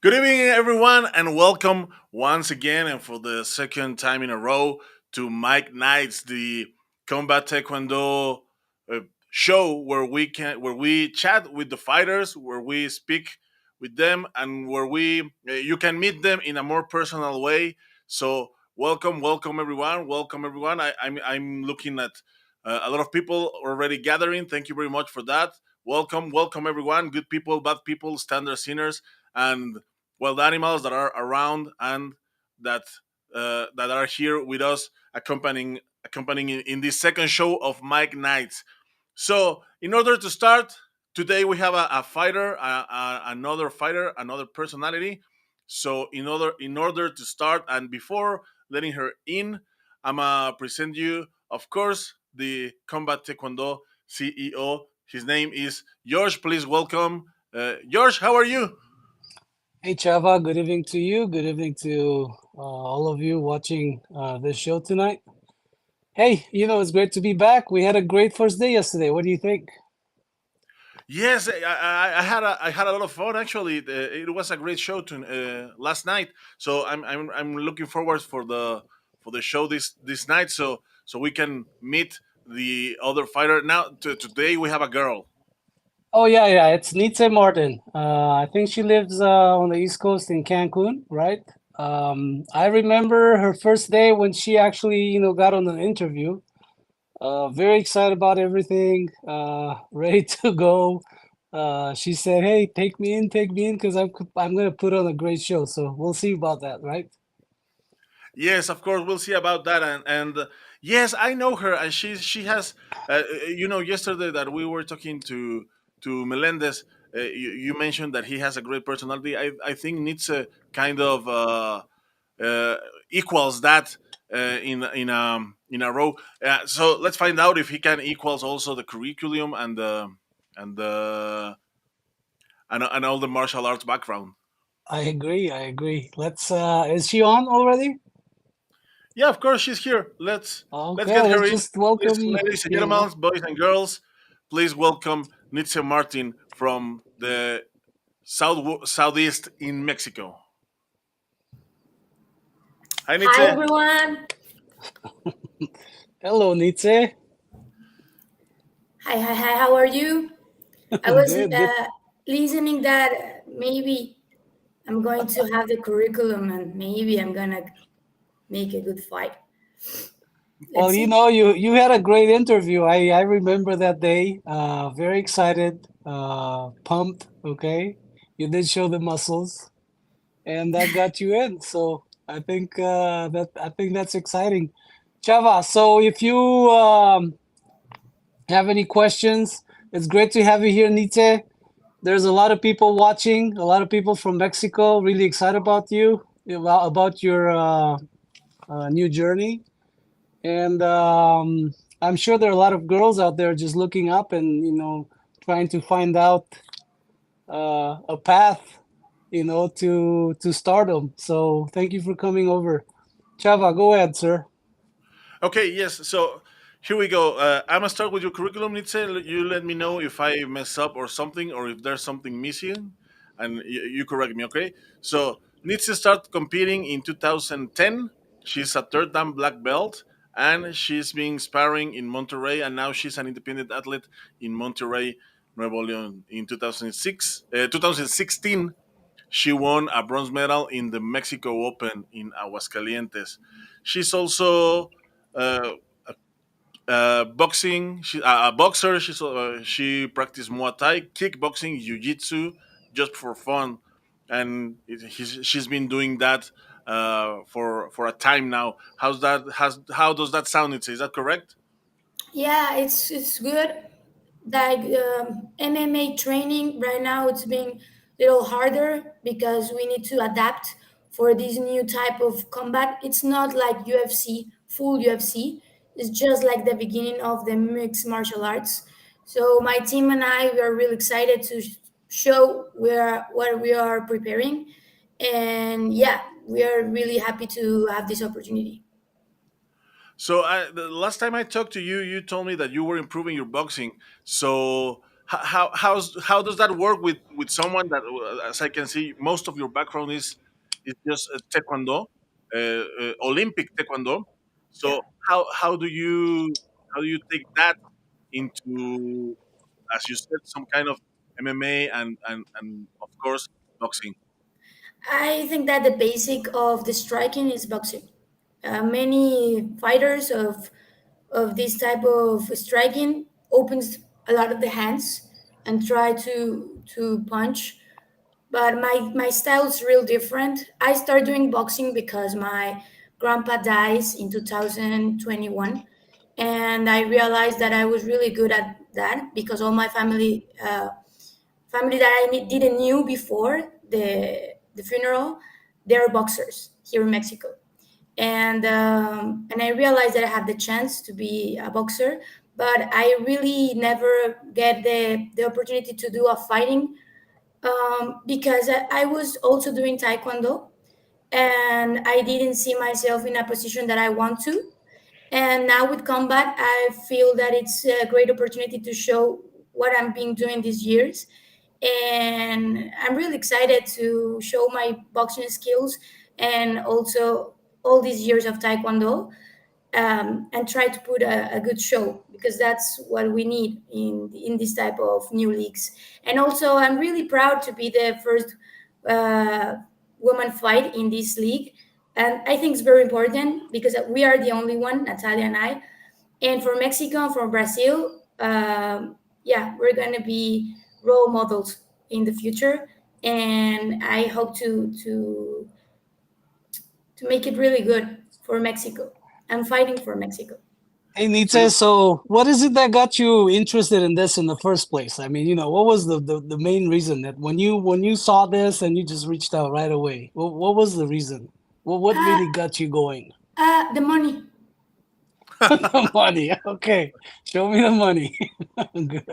Good evening, everyone, and welcome once again and for the second time in a row to Mike Knights, the Combat Taekwondo uh, show where we chat with the fighters, where we speak with them, and where we you can meet them in a more personal way. So welcome everyone. I'm looking at a lot of people already gathering. Thank you very much for that. Welcome everyone. Good people, bad people, standard sinners, and wild animals that are around and that that are here with us accompanying in this second show of Mike Knights. So, in order to start, today we have a fighter, another fighter, another personality. So, in order to start, and before letting her in, I'm gonna present you, of course, the Combat Taekwondo CEO. His name is George. Please welcome, George. How are you? Hey Chava, good evening to you. Good evening to all of you watching this show tonight. Hey, it's great to be back. We had a great first day yesterday. What do you think? Yes, I had a lot of fun actually. It was a great show last night. So I'm looking forward for the show this night. So we can meet the other fighter. Now today we have a girl. Oh yeah, it's Nitze Martin. I think she lives on the East Coast in Cancun, right? I remember her first day when she actually, got on an interview. Very excited about everything, ready to go. She said, "Hey, take me in, because I'm gonna put on a great show." So we'll see about that, right? Yes, of course we'll see about that. And yes, I know her, and she has. Yesterday that we were talking to Melendez, you mentioned that he has a great personality. I think Nietzsche kind of uh, equals that in a row. So let's find out if he can equals also the curriculum and the and all the martial arts background. I agree. I agree. Is she on already? Yeah, of course she's here. Let's Okay, get her let's in. just Please, welcome, ladies and gentlemen, boys and girls, please welcome Nitze Martin from the southeast in Mexico. Hi, Hi Nitze. everyone. hello, Nitze. Hi. How are you? I was Good, good. listening that maybe I'm going to have the curriculum and maybe I'm gonna make a good fight. Well, Let's see. you had a great interview. I remember that day. Very excited, pumped. Okay, you did show the muscles, and that got you in. So I think that's exciting, Chava. So if you have any questions, it's great to have you here, Nite. There's a lot of people watching, a lot of people from Mexico, really excited about you, about your new journey. And I'm sure there are a lot of girls out there just looking up and, trying to find out a path, to stardom. So thank you for coming over. Chava, go ahead, sir. Okay, yes. So here we go. I'm gonna start with your curriculum, Nitze. You let me know if I mess up or something, or if there's something missing, and you correct me. Okay. So Nitze started competing in 2010. She's a third dan black belt, and she's been sparring in Monterrey, and now she's an independent athlete in Monterrey, Nuevo León. In 2016, she won a bronze medal in the Mexico Open in Aguascalientes. She's also uh, boxing. She's a boxer. She practiced Muay Thai, kickboxing, jiu-jitsu, just for fun, and she's been doing that for a time now. How does that sound? Is that correct? Yeah, it's good. Like MMA training right now, it's being a little harder because we need to adapt for this new type of combat. It's not like UFC, full UFC. It's just like the beginning of the mixed martial arts. So my team and I, we are really excited to show where what we are preparing, and yeah, we are really happy to have this opportunity. So the last time I talked to you, you told me that you were improving your boxing. So how does that work with someone that, as I can see, most of your background is just taekwondo, Olympic taekwondo. Yeah. So how do you take that into, as you said, some kind of MMA and of course boxing? I think that the basic of the striking is boxing. Many fighters of this type of striking opens a lot of the hands and try to punch. But my style is real different. I started doing boxing because my grandpa dies in 2021, and I realized that I was really good at that because all my family that didn't knew before the funeral, they're boxers here in Mexico, and I realized that I have the chance to be a boxer, but I really never get the opportunity to do a fighting, because I was also doing taekwondo, and I didn't see myself in a position that I want to. And now with combat, I feel that it's a great opportunity to show what I'm been doing these years. And I'm really excited to show my boxing skills and also all these years of taekwondo, and try to put a good show because that's what we need in this type of new leagues. And also, I'm really proud to be the first uh, woman fight in this league, and I think it's very important because we are the only one, Natalia and I. And for Mexico and for Brazil, yeah, we're gonna be role models in the future, and I hope to make it really good for Mexico. I'm fighting for Mexico. Hey, So you, Nitze, so what is it that got you interested in this in the first place? I mean, what was the main reason that when you saw this and you just reached out right away? What was the reason? What Uh, really got you going? the money. The money. Okay, show me the money. Good.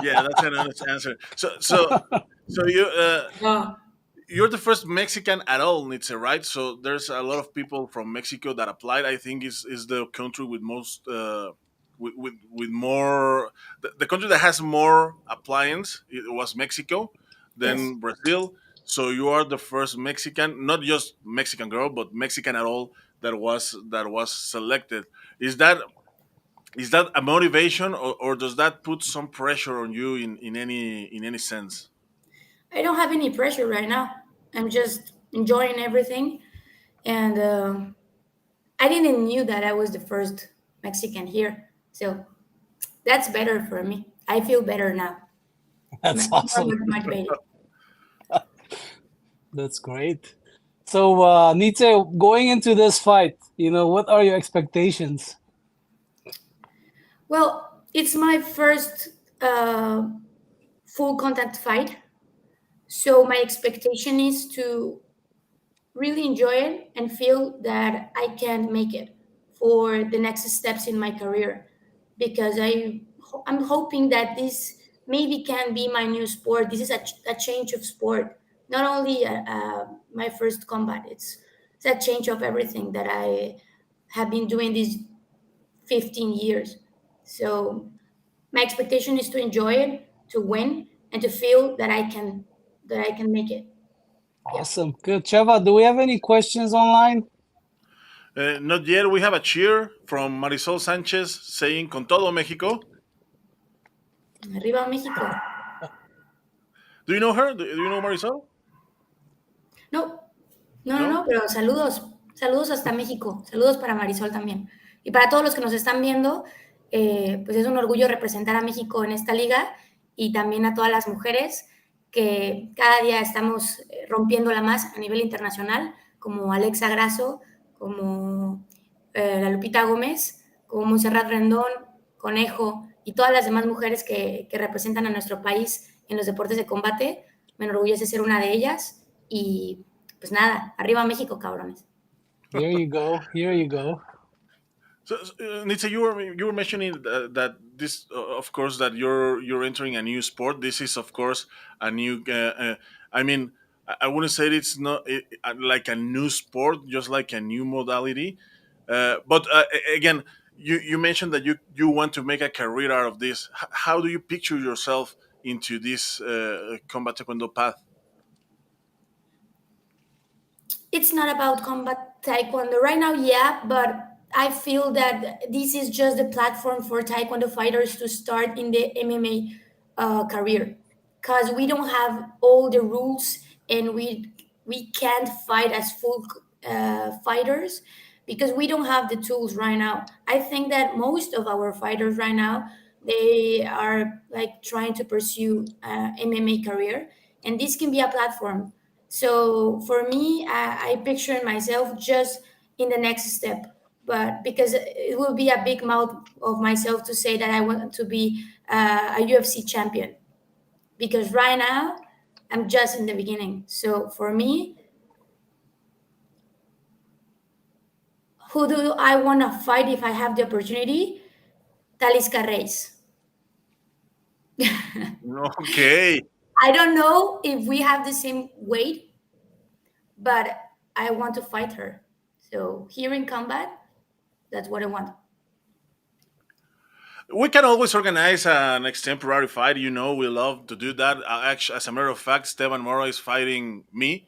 yeah, that's an honest answer. So you're the first Mexican at all, Nitze, right? So there's a lot of people from Mexico that applied. I think is the country with most with more, the country that has more appliance. It was Mexico, Yes. then Brazil. So you are the first Mexican, not just Mexican girl, but Mexican at all that was selected. Is that is that a motivation, or does that put some pressure on you in any sense? I don't have any pressure right now. I'm just enjoying everything, and I didn't knew that I was the first Mexican here, so that's better for me. I feel better now, That's awesome. more motivated. That's great. So, Nitze, going into this fight, what are your expectations? Well, it's my first full contact fight, so my expectation is to really enjoy it and feel that I can make it for the next steps in my career, because I'm hoping that this maybe can be my new sport. This is a change of sport, not only my first combat. It's a change of everything that I have been doing these 15 years. So my expectation is to enjoy it, to win, and to feel that I can make it. Yeah. Awesome. Good. Chava, do we have any questions online? Not yet. We have a cheer from Marisol Sanchez saying "Con todo Mexico." Arriba México. Do you know her? Do you know Marisol? No, no, no, No. no, pero saludos, saludos hasta México, saludos para Marisol también. Y para todos los que nos están viendo, pues es un orgullo representar a México en esta liga y también a todas las mujeres que cada día estamos rompiéndola más a nivel internacional, como Alexa Grasso, como la Lupita Gómez, como Montserrat Rendón, Conejo y todas las demás mujeres que representan a nuestro país en los deportes de combate. Me enorgullece ser una de ellas y pues nada, arriba México, cabrones. Here you go. Here you go. So, Nitsa, you were mentioning that this, of course, that you're entering a new sport. This is, of course, a new. I mean, I wouldn't say it's not like a new sport, just like a new modality. But again, you mentioned that you want to make a career out of this. How do you picture yourself into this combat taekwondo path? It's not about combat taekwondo right now, yeah, but I feel that this is just the platform for taekwondo fighters to start in the MMA career, because we don't have all the rules, and we can't fight as full fighters because we don't have the tools right now. I think that most of our fighters right now, they are like trying to pursue MMA career, and this can be a platform. So for me, I picture myself just in the next step, but because it will be a big mouth of myself to say that I want to be a UFC champion, because right now I'm just in the beginning. So for me, who do I want to fight if I have the opportunity? Talisca Reis. Okay. I don't know if we have the same weight, but I want to fight her. So here in combat, that's what I want. We can always organize an extemporary fight. We love to do that. Actually, as a matter of fact, Stevan Mora is fighting me,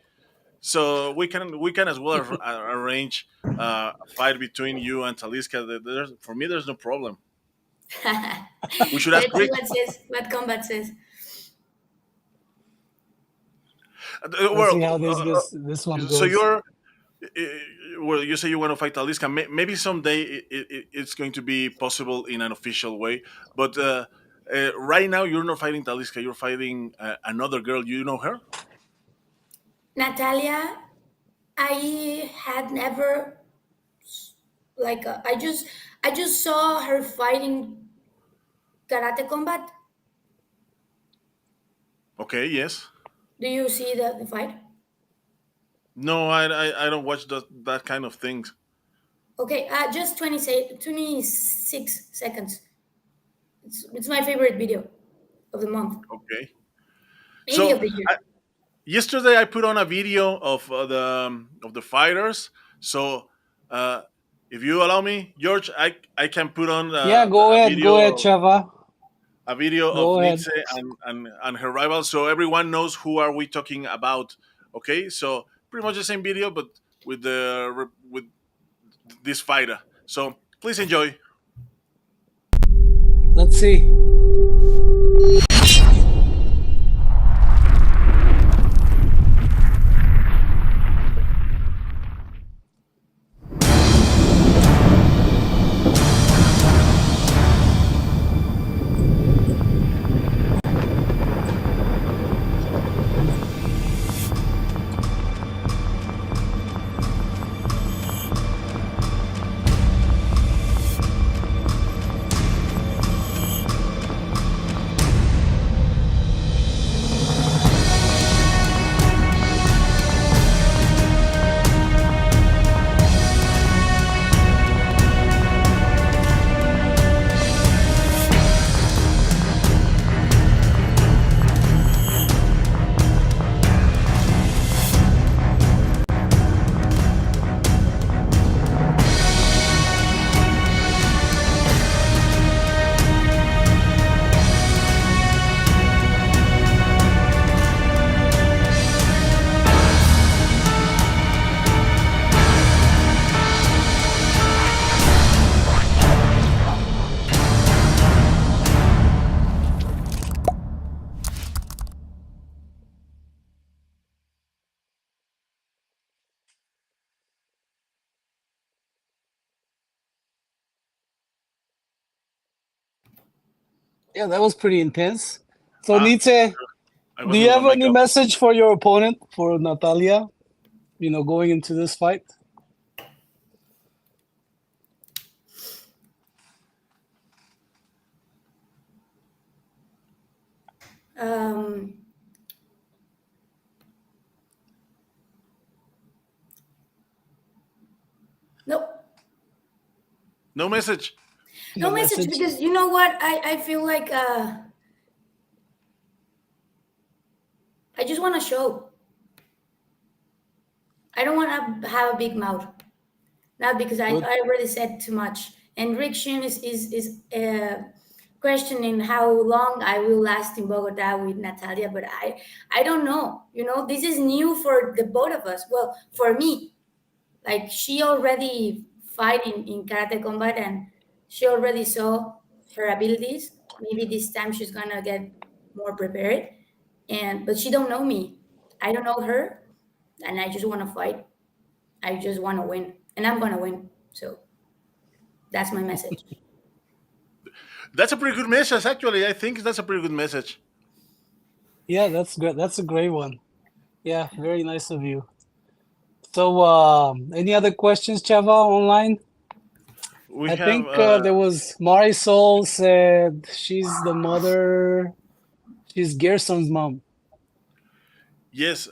so we can as well arrange a fight between you and Talisca. For me, there's no problem. We should ask Let's see Rick. what says what combat says. Let's see Well, how this one so goes. well, you say you want to fight Talisca. Maybe someday it's going to be possible in an official way. But right now, you're not fighting Talisca. You're fighting another girl. You know her? Natalia, I had never like I just saw her fighting karate combat. Okay. Yes. Do you see the fight? No, I don't watch that kind of things. Okay, just 26 seconds. It's my favorite video of the month, Okay. maybe So of the year. yesterday I put on a video of the fighters. So uh, if you allow me, George, I can put on Yeah, go a ahead. Go ahead, video Chava. of Go ahead. Nitze and her rival, so everyone knows who are we talking about. Okay, so pretty much the same video, but with this fighter. So please enjoy. Let's see. Yeah, that was pretty intense. So, Ah, Nietzsche, I do was you with my have mic any up. message for your opponent, for Natalia, going into this fight? Um, no, No message. No no message, message? because you know what? I feel like I just want to show. I don't want to have a big mouth. Not because I Good. already said too much, And Rick Shin is questioning how long I will last in Bogota with Natalia, but I don't know. You know, this is new for the both of us. Well, for me, like she already fight in karate combat, and she already saw her abilities. Maybe this time she's gonna get more prepared, and but she don't know me. I don't know her, and I just want to fight. I just want to win, and I'm gonna win. So that's my message. That's a pretty good message, actually. I think that's a pretty good message. Yeah, that's good. That's a great one. Yeah, very nice of you. So, any other questions, Chava, online? We I have think there was Marisol said she's the mother. She's Gerson's mom. yes.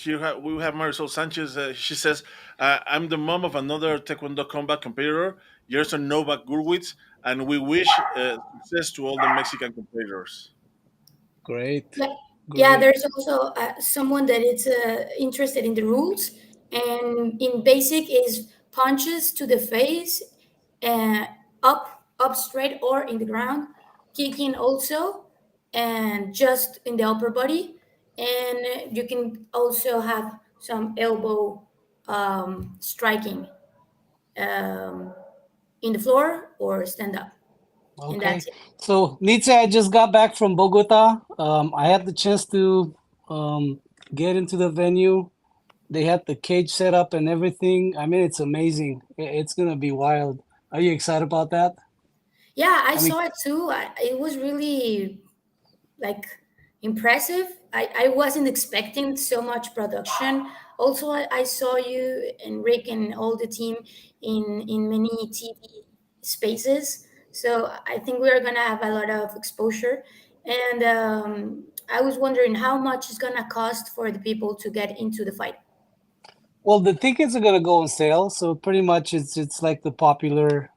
Here we have Marisol Sanchez. She says, "I'm the mom of another Taekwondo combat competitor, Gerson Novak Gurwitz, and we wish success to all the Mexican competitors." Great, Yeah, yeah. great. There's also someone that is interested in the rules, and in basic is punches to the face, uh, up straight or in the ground, kicking also, and just in the upper body, and you can also have some elbow striking um, in the floor or stand up, and Okay. that's it. So, Nitze, I just got back from Bogota. I had the chance to get into the venue. They had the cage set up and everything. I mean, it's amazing. It's gonna be wild. Are you excited about that? Yeah, I I mean, saw it too. It was really like impressive. I wasn't expecting so much production. Also, I saw you and Rick and all the team in many TV spaces. So I think we are gonna have a lot of exposure. And I was wondering how much is gonna cost for the people to get into the fight. well, the tickets are gonna go on sale, so pretty much it's like the popular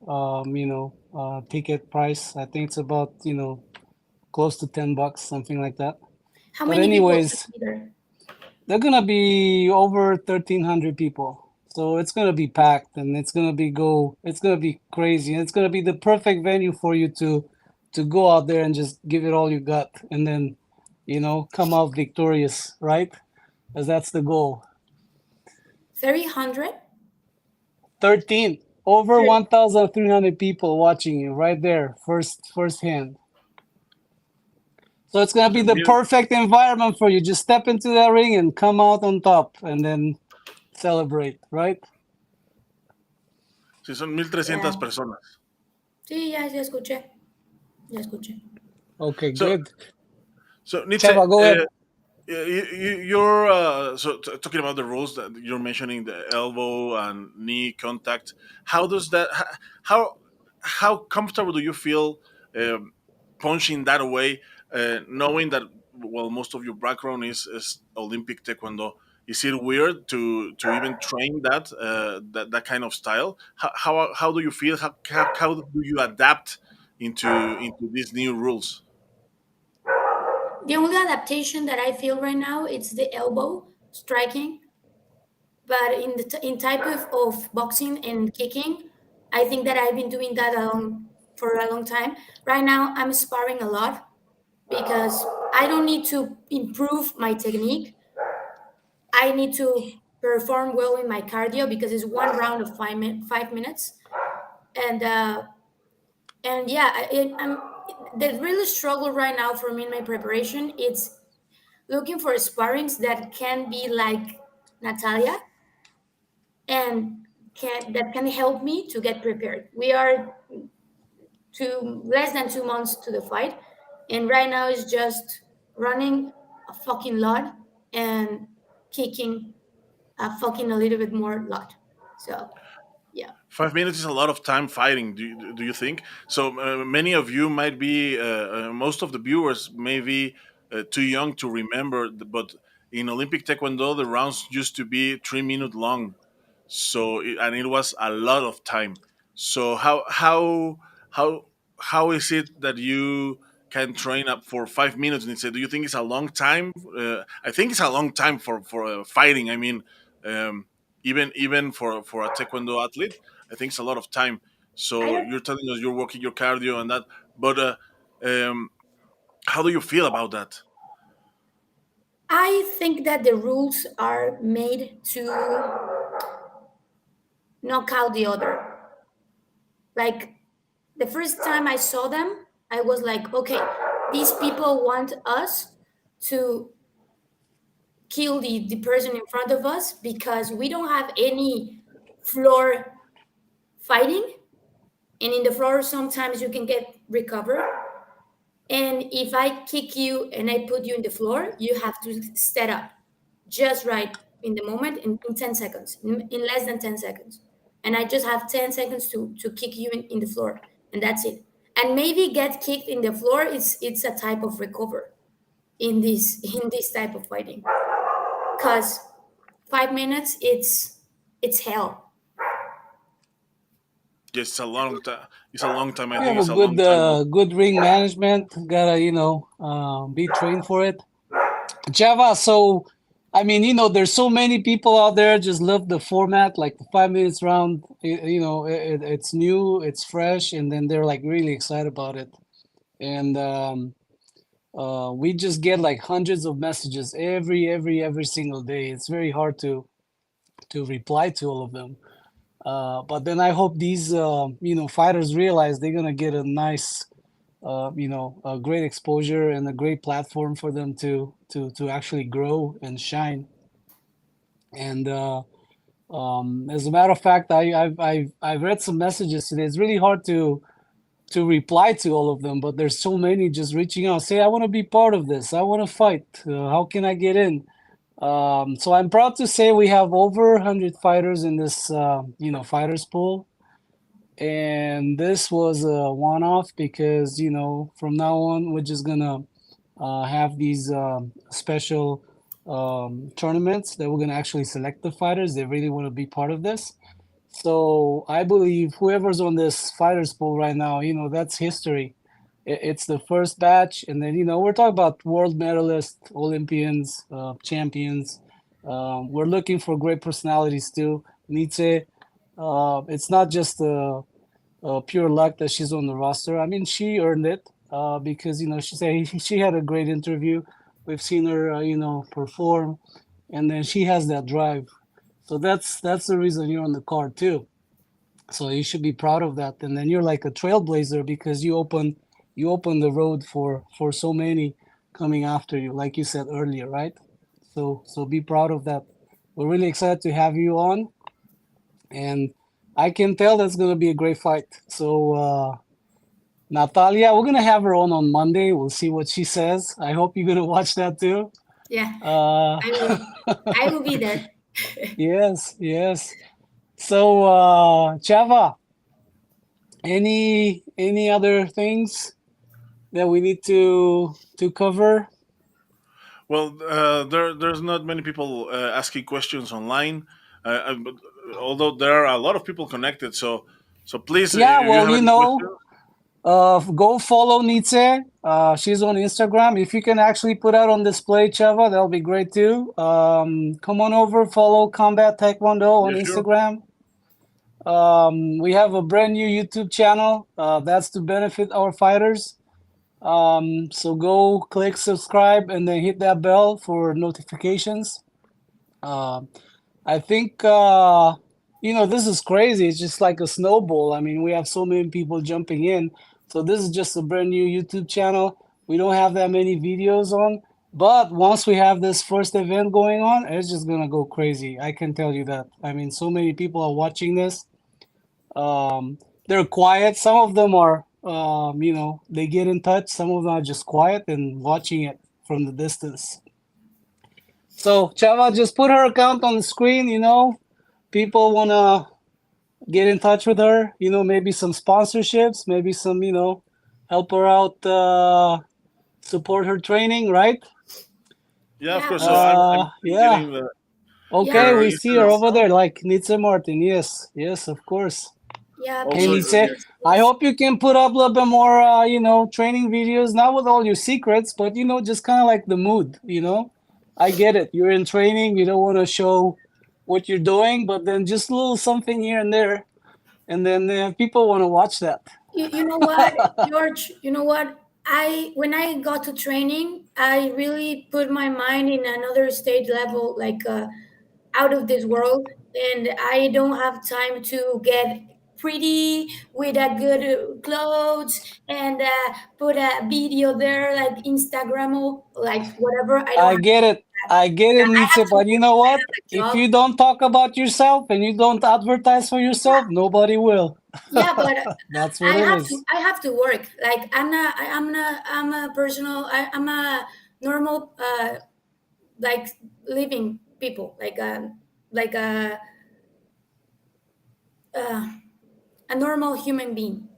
ticket price. I think it's about close to $10, something like that. How But many people can anyways, be there? they're gonna be over 1,300 people, so it's gonna be packed, and it's gonna be crazy, and it's gonna be the perfect venue for you to go out there and just give it all you got, and then come out victorious, right? As that's the goal. 300. 13 over 1,300 people watching you right there, first hand. So it's gonna be the Mil- perfect environment for you. Just step into that ring and come out on top, and then celebrate, right? Sí, son Yeah. 1,300 personas. Sí, ya escuché. Ya escuché. Okay, So, good. so Nitze, Chava, go ahead. you're talking about the rules that you're mentioning, the elbow and knee contact. How does that? How how comfortable do you feel um, punching that away, knowing that well most of your background is Olympic Taekwondo? Is it weird to even train that kind of style? How do you feel? How do you adapt into these new rules? The only adaptation that I feel right now is the elbow striking, but in type of boxing and kicking, I think that I've been doing that for a long time. Right now, I'm sparring a lot because I don't need to improve my technique. I need to perform well in my cardio because it's one round of 5 minutes, and yeah, I'm the really struggle right now for me in my preparation. It's looking for sparrings that can be like Natalia and can help me to get prepared. We are less than 2 months to the fight, and right now it's just running a fucking lot and kicking a fucking a little bit more lot. So yeah. 5 minutes is a lot of time fighting. Do you think? So many of you might be, most of the viewers may be too young to remember, but in Olympic Taekwondo, the rounds used to be 3 minute long. So and it was a lot of time. So how how is it that you can train up for 5 minutes? And say, do you think it's a long time? I think it's a long time for fighting. I mean, um, even for a taekwondo athlete, I think it's a lot of time. I So don't. you're telling us you're working your cardio and that, but um, how do you feel about that? I think that the rules are made to knock out the other. Like the first time I saw them, I was like, okay, these people want us to kill the person in front of us because we don't have any floor fighting. And in the floor, sometimes you can get recovered. And if I kick you and I put you in the floor, you have to stand up just right in the moment in 10 seconds, in less than 10 seconds. And I just have 10 seconds to kick you in the floor. And that's it. And maybe get kicked in the floor, it's a type of recover in this in this type of fighting. Because 5 minutes, it's hell. Yes, it's a long time. It's a long time. I We think have a it's a long time. But good ring management. Gotta be trained for it. Java. So I mean, there's so many people out there just love the format, like the 5 minutes round. It's new, it's fresh, and then they're like really excited about it. And we just get like hundreds of messages every single day. It's very hard to reply to all of them. But then I hope these fighters realize they're gonna get a nice a great exposure and a great platform for them to actually grow and shine. And as a matter of fact, I've read some messages today. It's really hard to reply to all of them, but there's so many just reaching out, say, I want to be part of this. I want to fight. How can I get in? So I'm proud to say we have over 100 fighters in this fighters pool. And this was a one-off because from now on we're just gonna have these special tournaments that we're gonna actually select the fighters that really want to be part of this. So I believe whoever's on this fighters pool right now, that's history. It's the first batch, and then we're talking about world medalists, Olympians, champions. We're looking for great personalities too. Nitze, it's not just pure luck that she's on the roster. I mean, she earned it because she said she had a great interview. We've seen her, perform, and then she has that drive. So that's the reason you're on the card too. So you should be proud of that. And then you're like a trailblazer because you open the road for so many coming after you, like you said earlier, right? So be proud of that. We're really excited to have you on, and I can tell that's gonna be a great fight. So Natalia, we're gonna have her on Monday. We'll see what she says. I hope you're gonna watch that too. Yeah, Uh, I will. I will be there. yes, yes. So Chava, any other things that we need to cover? there's not many people asking questions online, but although there are a lot of people connected. So please, Yeah, if you well, have any questions, go follow Nitze. She's on Instagram. If you can actually put out on display, Chava, that'll be great too. Come on over, follow Combat Taekwondo on yeah, sure. Instagram. We have a brand new YouTube channel. That's to benefit our fighters. So go click subscribe and then hit that bell for notifications. Um I think this is crazy. It's just like a snowball. I mean, we have so many people jumping in. So this is just a brand new YouTube channel. We don't have that many videos on, but once we have this first event going on, it's just gonna go crazy. I can tell you that. I mean, so many people are watching this. They're quiet. Some of them are, they get in touch. Some of them are just quiet and watching it from the distance. So Chava, just put her account on the screen. People want to get in touch with her, maybe some sponsorships, maybe some, help her out, support her training, right? Yeah, of Yeah, course. So please. I'm Yeah. getting Yeah, Okay, her we please see do her Instagram over so. there, like Nitze Martin. Yes, yes, of course. Yeah, Hey, also. please, Nitze, please, I please. hope you can put up a little bit more, training videos, not with all your secrets, but, just kind of like the mood. I get it. You're in training, you don't want to show what you're doing, but then just a little something here and there. and then people want to watch that. You know what, George? You know what? I when I got to training, I really put my mind in another stage level, like out of this world, and I don't have time to get pretty with a good clothes and put a video there like Instagram or like whatever. I don't I have get it. that. I get it, Yeah, I Nietzsche. have to But you work. know I what? have a If job. you don't talk about yourself and you don't advertise for yourself, nobody will. Yeah, but That's what it is. I have to work. Like I'm a personal. I'm a normal like living people like uh, a normal human being.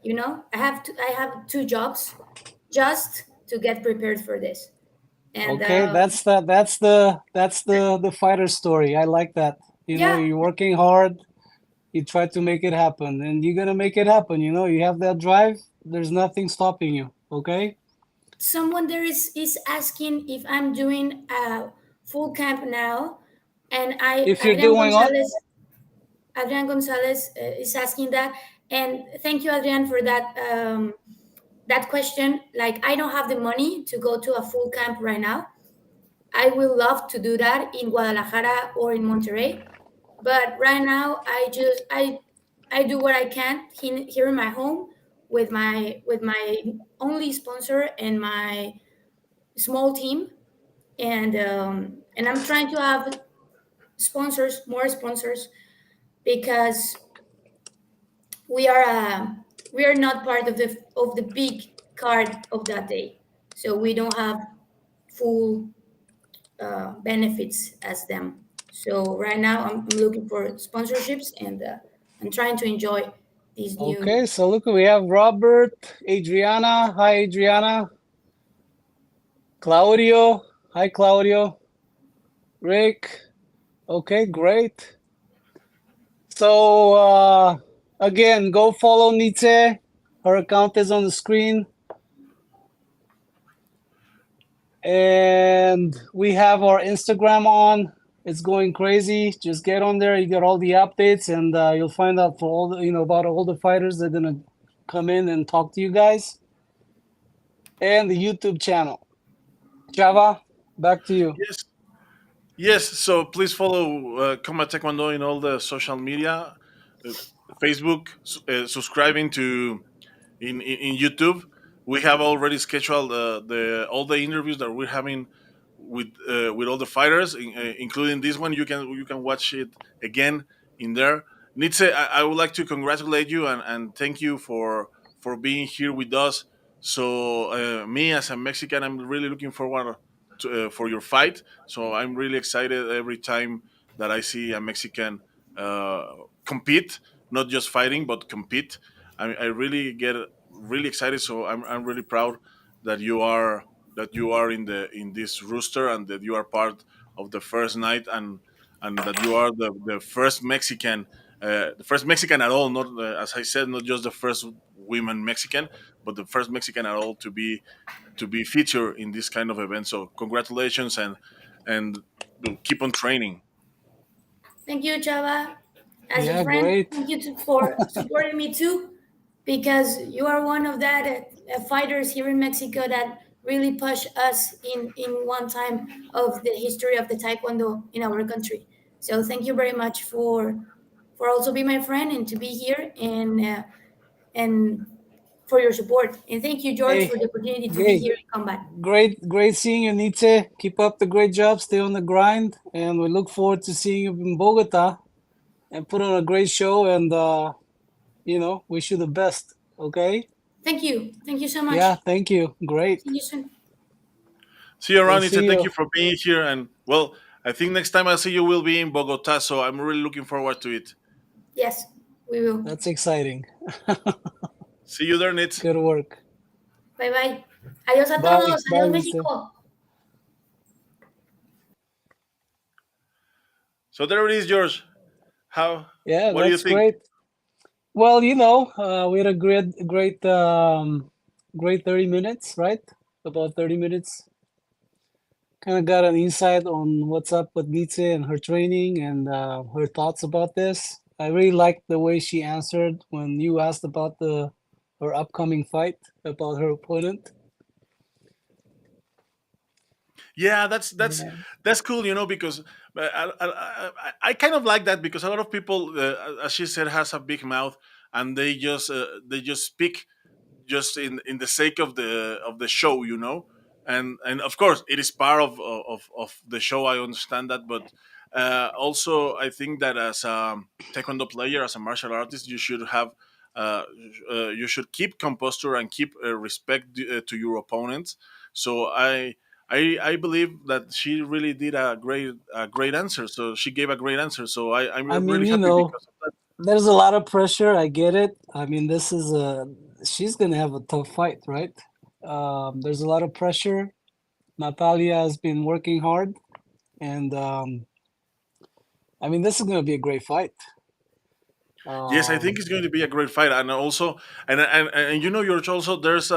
You know, I have two jobs just to get prepared for this. And Okay, that's the fighter story. I like that. yeah, You're working hard, you try to make it happen, and you're gonna make it happen. You have that drive, there's nothing stopping you. Okay? someone there is asking if I'm doing a full camp now, and I If you're doing what? Adrian Gonzalez is asking that, and thank you, Adrian, for that question. Like, I don't have the money to go to a full camp right now. I will love to do that in Guadalajara or in Monterrey, but right now I do what I can here in my home with my only sponsor and my small team, and I'm trying to have sponsors, more sponsors, because we are we are not part of the big card of that day, so we don't have full benefits as them. So right now I'm looking for sponsorships, and I'm trying to enjoy these new. Okay, so look, we have Robert, Adriana. Hi, Adriana. Claudio. Hi, Claudio. Rick. Okay, great. So, again, go follow Nitze. Her account is on the screen. And we have our Instagram on. It's going crazy. Just get on there. You get all the updates, and you'll find out for all about all the fighters that are gonna come in and talk to you guys. And the YouTube channel. Chava, back to you. Yes, yes. So please follow Combat Taekwondo in all the social media, uh, Facebook, subscribing to in YouTube. We have already scheduled the all the interviews that we're having with all the fighters, including this one. You can watch it again in there. Nitze, I would like to congratulate you and thank you for being here with us. So me as a Mexican, I'm really looking forward for your fight. So I'm really excited every time that I see a Mexican uh, compete, not just fighting but compete. I really get really excited. So I'm really proud that you are in this rooster and that you are part of the first night and that you are the first Mexican at all. Not as I said, not just the first women Mexican, but the first Mexican at all to be featured in this kind of event. So congratulations and keep on training. Thank you, Chava. As a Yeah, friend, great. thank you for supporting me too, because you are one of that fighters here in Mexico that really push us in one time of the history of the Taekwondo in our country. So thank you very much for also be my friend and to be here, and for your support. And thank you, George, Hey, for the opportunity to be hey, here in Combat. great seeing you, Nitze. Keep up the great job. Stay on the grind, and we look forward to seeing you in Bogota and put on a great show. And wish you the best. Okay? Thank you. Thank you so much. Yeah, thank you. Great. See you soon. See you We'll around. see Thank you you. for being here. And well, I think next time I see you will be in Bogota. So I'm really looking forward to it. Yes, we will. That's exciting. See you there, Nitz. Good work. Bye bye. Adiós a Bye. todos. Bye, Adiós, Nitze. México. So there it is, George. How? Yeah, What do you that's think? great. Well, we had a great 30 minutes, right? About 30 minutes. Kind of got an insight on what's up with Nitze and her training and her thoughts about this. I really liked the way she answered when you asked about the her upcoming fight, about her opponent. Yeah, that's Yeah. that's cool, because I kind of like that because a lot of people, as she said, has a big mouth, and they just speak just in the sake of the show, and of course it is part of the show. I understand that, but also I think that as a taekwondo player, as a martial artist, you should have uh, you should keep composure and keep respect to your opponents. So I believe that she really did a great answer. So she gave a great answer. So I'm I really mean, happy because of that. there's a lot of pressure. I get it. I mean, this is a she's gonna have a tough fight, right? There's a lot of pressure. Natalia has been working hard, and I mean, this is gonna be a great fight. Yes, I think Um, it's going to be a great fight, and also, and George, also there's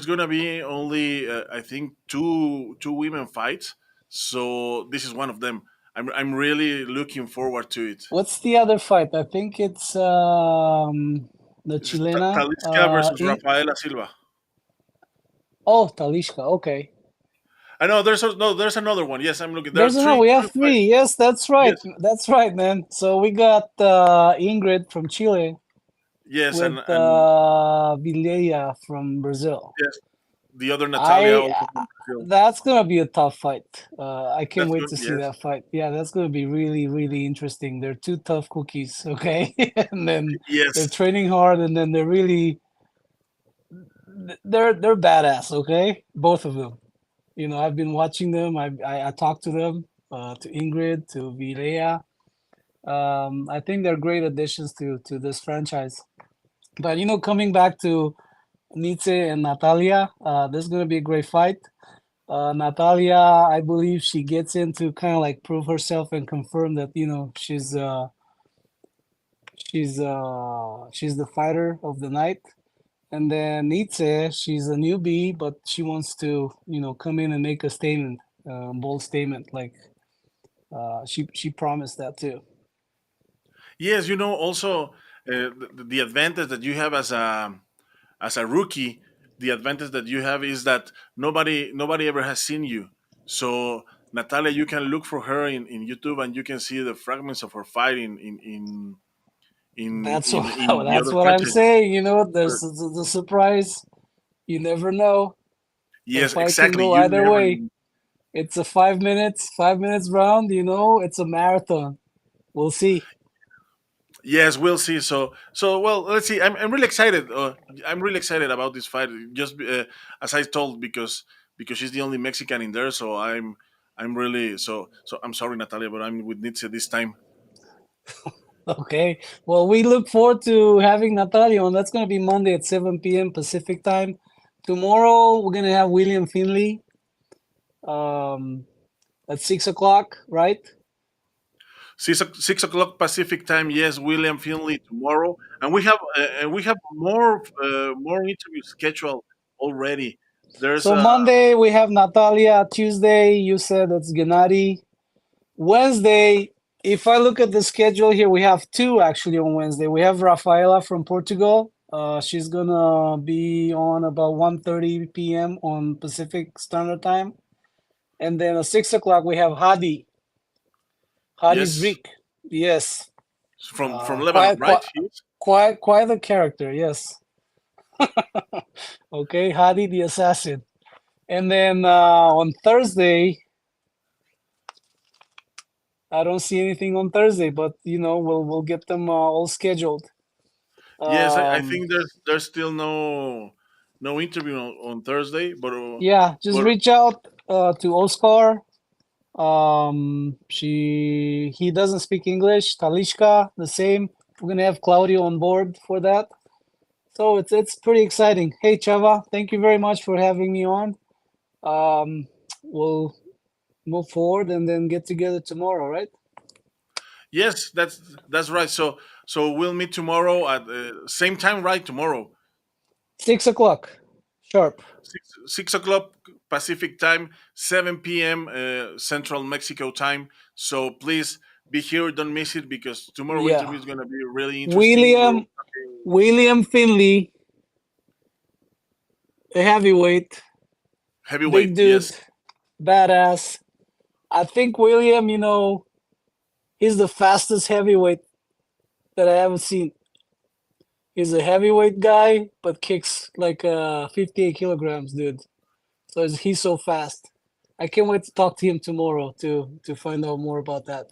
going to be only I think two women fights, so this is one of them. I'm really looking forward to it. what's the other fight? I think it's the It's Chilena. Talisca versus Rafaela Silva. Oh, Talishka. Okay. I know no, there's another one. Yes, I'm looking. There are There's another. three We three have fights. three. Yes, that's right. Yes, That's right, man. So we got Ingrid from Chile yes, with and Villela from Brazil. yes, the other Natalia I also from Brazil. That's gonna be a tough fight. I can't That's wait good. to see Yes, that fight. Yeah, that's gonna be really, really interesting. They're two tough cookies, okay? And then they're yes, training hard, and then they're badass, okay? Both of them. I've been watching them. I talked to them, to Ingrid, to Vilea. I think they're great additions to this franchise. But coming back to Nitze and Natalia, this is gonna be a great fight. Natalia, I believe she gets in to kind of like prove herself and confirm that she's the fighter of the night. And then Nitze, she's a newbie, but she wants to come in and make a statement, bold statement. Like she promised that too. yes. Also the advantage that you have as a rookie, the advantage that you have is that nobody ever has seen you. So Natalia, you can look for her in YouTube, and you can see the fragments of her fight That's what in the that's other what I'm franchises. saying. There's the surprise. You never know. The Yes, fight can exactly. go You either never. way. It's a 5 minutes round. It's a marathon. We'll see. Yes, we'll see. So well, let's see. I'm really excited. I'm really excited about this fight. Just as I told, because she's the only Mexican in there. So I'm really so. I'm sorry, Natalia, but I'm with Nitze this time. Okay. Well, we look forward to having Natalia on. That's going to be Monday at 7 p.m. Pacific time. Tomorrow, we're going to have William Finley um, at 6 o'clock, right? 6 o'clock Pacific time. Yes, William Finley tomorrow, and we have more interviews scheduled already. There's So Monday, we have Natalia. Tuesday, you said it's Gennady. Wednesday, if I look at the schedule here, we have two actually on Wednesday. We have Rafaela from Portugal. She's gonna be on about 1:30 p.m. on Pacific Standard Time. And then at 6 o'clock, we have Hadi's yes, Rick. Yes. from Lebanon, Quite, quite, right? Yes. quite a character. Yes. Okay. Hadi the assassin. And then on Thursday, I don't see anything on Thursday, but we'll get them all scheduled. Yes, I Um, think there's still no interview on Thursday, yeah, just but reach out to Oscar. He doesn't speak English. Talishka, the same. We're gonna have Claudio on board for that. So it's pretty exciting. Hey Chava, thank you very much for having me on. We'll move forward and then get together tomorrow, right? yes, that's right. So we'll meet tomorrow at same time, right? Tomorrow, 6 o'clock, sharp. 6 o'clock Pacific time, 7 p.m. Central Mexico time. So please be here. Don't miss it because tomorrow Yeah. interview is gonna be really interesting. We're William William Finley, a heavyweight, big heavyweight. dude, Yes, badass. I think William, he's the fastest heavyweight that I haven't seen. He's a heavyweight guy, but kicks like 58 kilograms, dude. So he's so fast. I can't wait to talk to him tomorrow to find out more about that.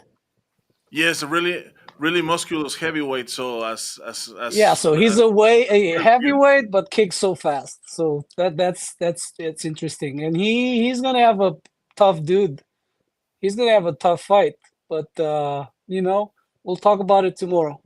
yes, a really musculous heavyweight. So Yeah, so he's a very few. heavyweight, but kicks so fast. So that's interesting, and he's gonna have a tough dude. He's gonna have a tough fight, but we'll talk about it tomorrow.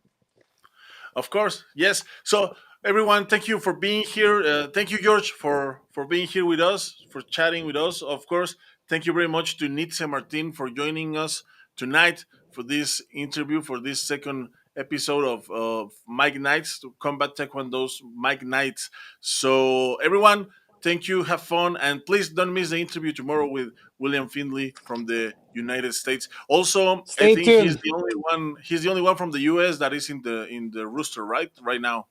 Of course, yes. So everyone, thank you for being here. Thank you, George, for being here with us, for chatting with us. Of course, thank you very much to Nitze Martin for joining us tonight for this interview for this second episode of Mike Knights to Combat Taekwondo's Mike Knights. So everyone, thank you, have fun, and please don't miss the interview tomorrow with William Findlay from the United States. Also, I Stay think tuned. he's the only one from the US that is in the rooster right now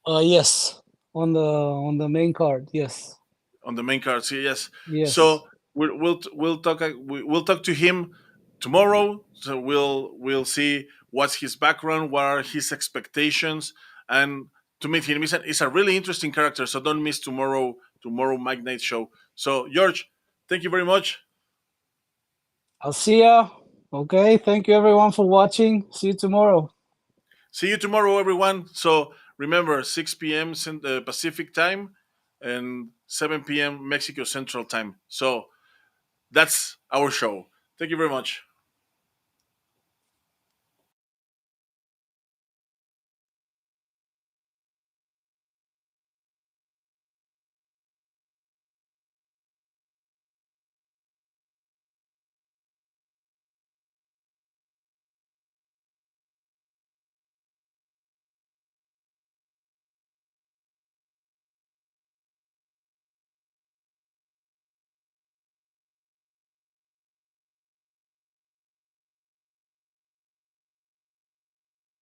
Yes, on the main card. Yes, on the main card. So yes. yes. So we'll talk to him tomorrow. So we'll see what's his background, what are his expectations, and to meet him. He's a really interesting character. So don't miss tomorrow Mike Knight show. So George, thank you very much. I'll see ya. Okay, thank you everyone for watching. See you tomorrow. See you tomorrow, everyone. So remember, 6 p.m. Pacific time and 7 p.m. Mexico Central time. So that's our show. Thank you very much.